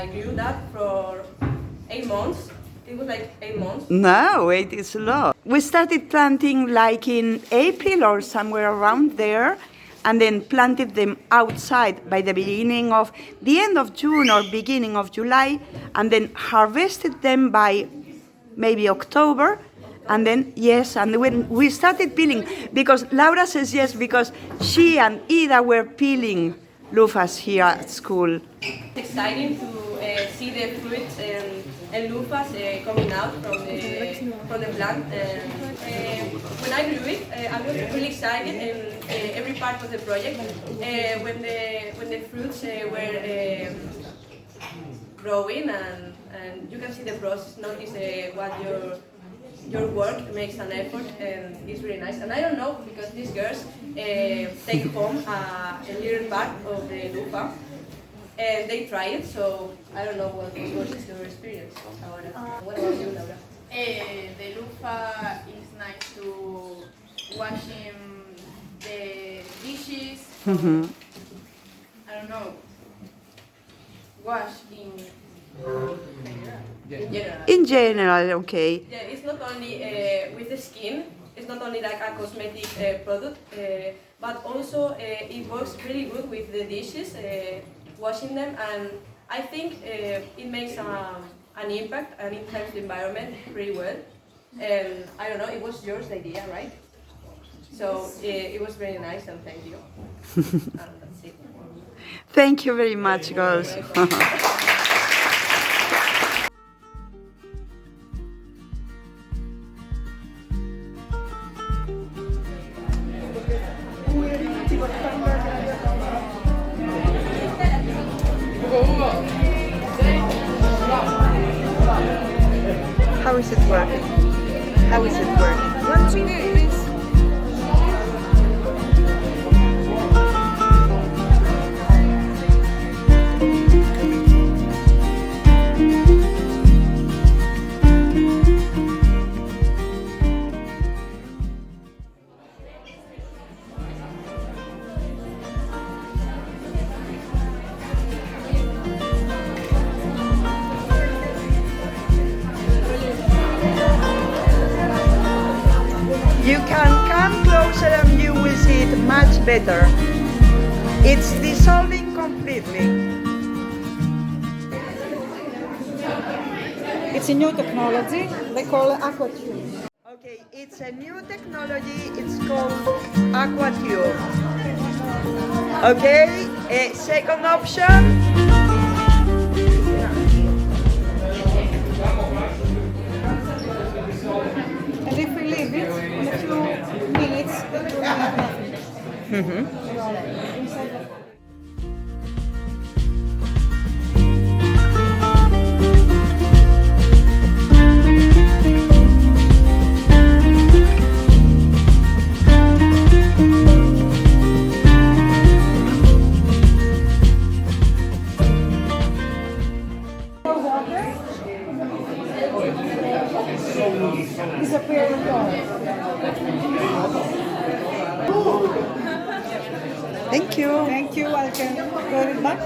grew that for 8 months. It was like 8 months. No, it is a lot. We started planting like in April or somewhere around there, and then planted them outside by the end of June or beginning of July, and then harvested them by maybe October. And then, yes, and when we started peeling, because Laura says yes, because she and Ida were peeling loofahs here at school. It's exciting to see the fruits and loofahs coming out from the plant. When I grew it, I was really excited in every part of the project. When the fruits were growing, and you can see the process, notice what your work makes an effort, and it's really nice. And I don't know, because these girls take home a little part of the loofah, and they try it, so I don't know what was your experience about it. What about you, Laura? The loofah is nice to washing the dishes. I don't know. Wash in general. In general, okay. Yeah, it's not only with the skin. It's not only like a cosmetic product, but also it works really good with the dishes, washing them, and I think it makes an impact, and it helps the environment pretty well. And I don't know, it was yours idea, right? So it was very nice, and thank you. And that's it. Thank you very much, girls. How is it working? How is it working? What do you do? You can come closer and you will see it much better. It's dissolving completely. It's a new technology. They call it aquatube. Okay, it's a new technology. It's called aquatube. Okay, second option. And if we leave it in a few minutes, it will have nothing. Disappear in Thank you. Thank you. I can go it back.